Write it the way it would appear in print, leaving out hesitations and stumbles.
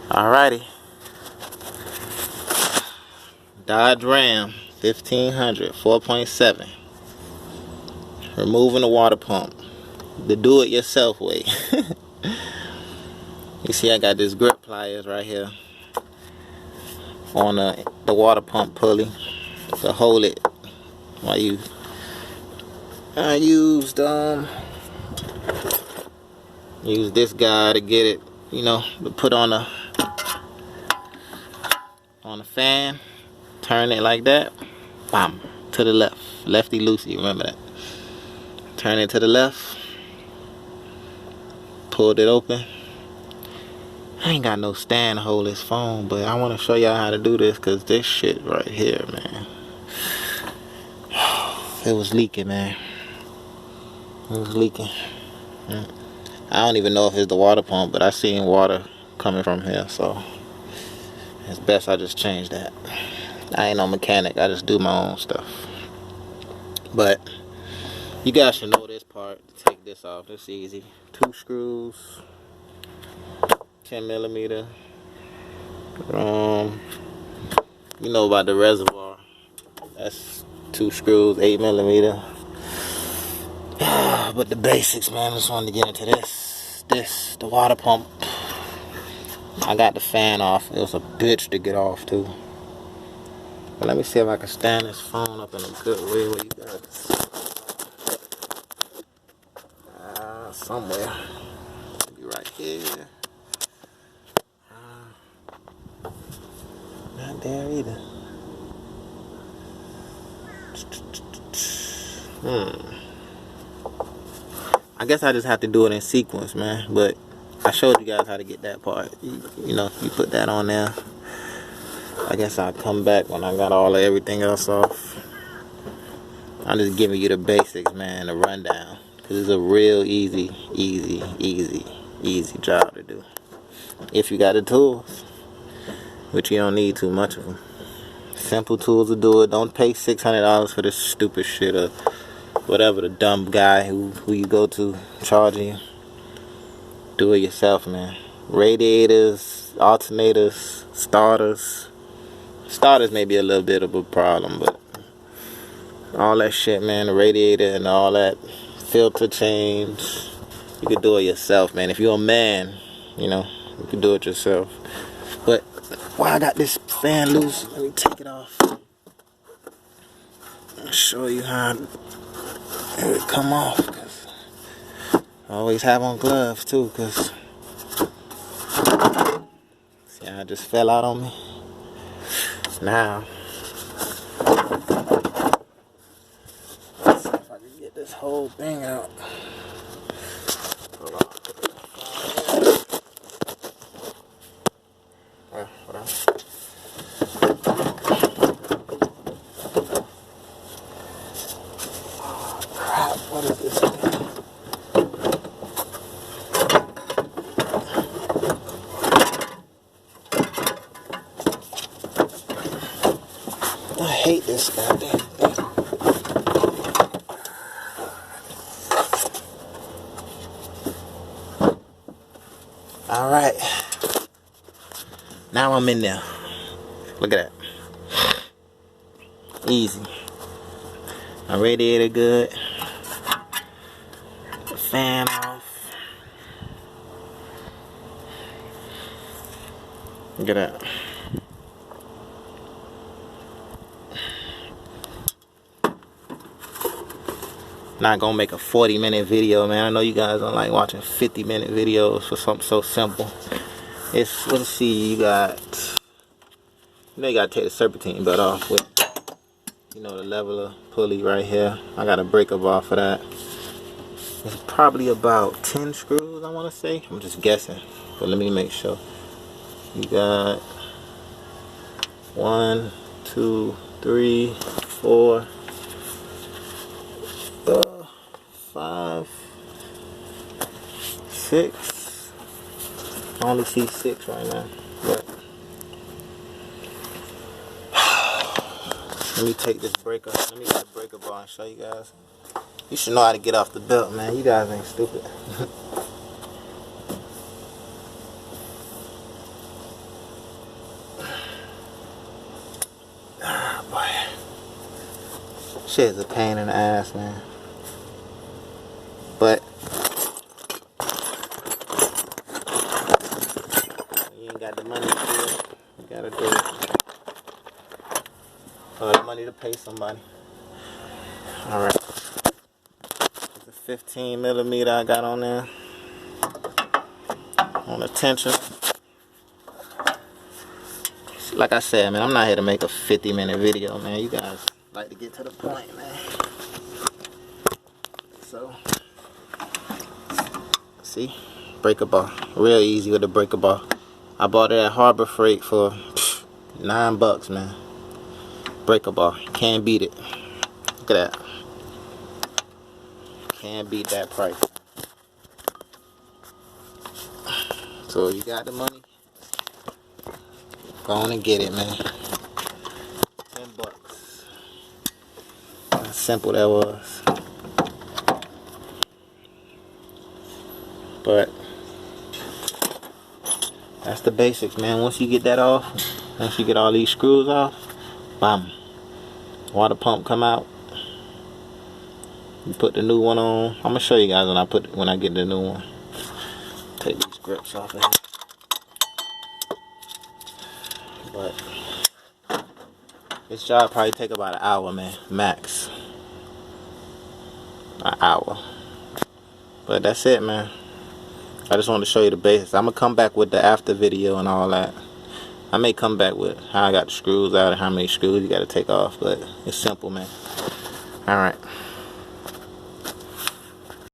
Alrighty. Dodge Ram 1500 4.7. Removing the water pump. The do-it-yourself way. You see I got this grip pliers right here on the water pump pulley to hold it. I used this guy to get it, to put on the fan. Turn it like that. Bam. To the left. Lefty loosey, remember that. Turn it to the left. Pulled it open. I ain't got no stand to hold this phone, but I want to show y'all how to do this, because this shit right here, man. It was leaking, man. It was leaking. I don't even know if it's the water pump, but I seen water coming from here, so it's best I just change that. I ain't no mechanic, I just do my own stuff. But you guys should know this part. Take this off. It's easy. 2 screws, 10mm. You know about the reservoir. That's 2 screws, 8mm. But the basics, man. I just wanted to get into this, the water pump. I got the fan off. It was a bitch to get off too. But let me see if I can stand this phone up in a good way where you guys somewhere. Maybe right here. Not there either. I guess I just have to do it in sequence, man. But I showed you guys how to get that part. You put that on there. I guess I'll come back when I got everything else off. I'm just giving you the basics, man, the rundown. Because it's a real easy job to do. If you got the tools. Which you don't need too much of them. Simple tools to do it. Don't pay $600 for this stupid shit or whatever the dumb guy who you go to charging you. Do it yourself, man. Radiators, alternators, starters. Starters may be a little bit of a problem, but all that shit, man, the radiator and all that filter change, you can do it yourself, man. If you're a man, you can do it yourself. But while I got this fan loose, let me take it off. I'll show you how it would come off. Cause I always have on gloves too, cause see how it just fell out on me. Now, let's see if I can get this whole thing out. Hold on. What is this thing? I hate this goddamn thing. Alright. Now I'm in there. Look at that. Easy. My radiator good. Fan off. Look at that. Not gonna make a 40-minute video, man. I know you guys don't like watching 50-minute videos for something so simple. Let's see, you gotta take the serpentine butt off with, the leveler pulley right here. I got a breaker bar for that. It's probably about 10 screws, I want to say. I'm just guessing, but let me make sure. You got 1, 2, 3, 4, 5, 6. I only see 6 right now, but let me take this breaker. Let me get the breaker bar and show you guys. You should know how to get off the belt, man. You guys ain't stupid. shit is a pain in the ass, man. But you ain't got the money to do it. You gotta do it. Or the money to pay somebody. Alright. It's a 15 millimeter I got on there. On the tension. Like I said, man, I'm not here to make a 50-minute video, man. You guys like to get to the point, man. So, see? Breaker bar. Real easy with the breaker bar. I bought it at Harbor Freight for $9, man. Breaker bar. Can't beat it. Look at that. Can't beat that price. So, you got the money. Go on and get it, man. $10. How simple that was. But that's the basics, man. Once you get that off, once you get all these screws off, bam. Water pump come out. You put the new one on. I'm gonna show you guys when I get the new one. Take these grips off of here. But this job probably take about an hour, man, max. An hour. But that's it, man. I just wanted to show you the basics. I'm gonna come back with the after video and all that. I may come back with how I got the screws out and how many screws you gotta take off, but it's simple, man. Alright.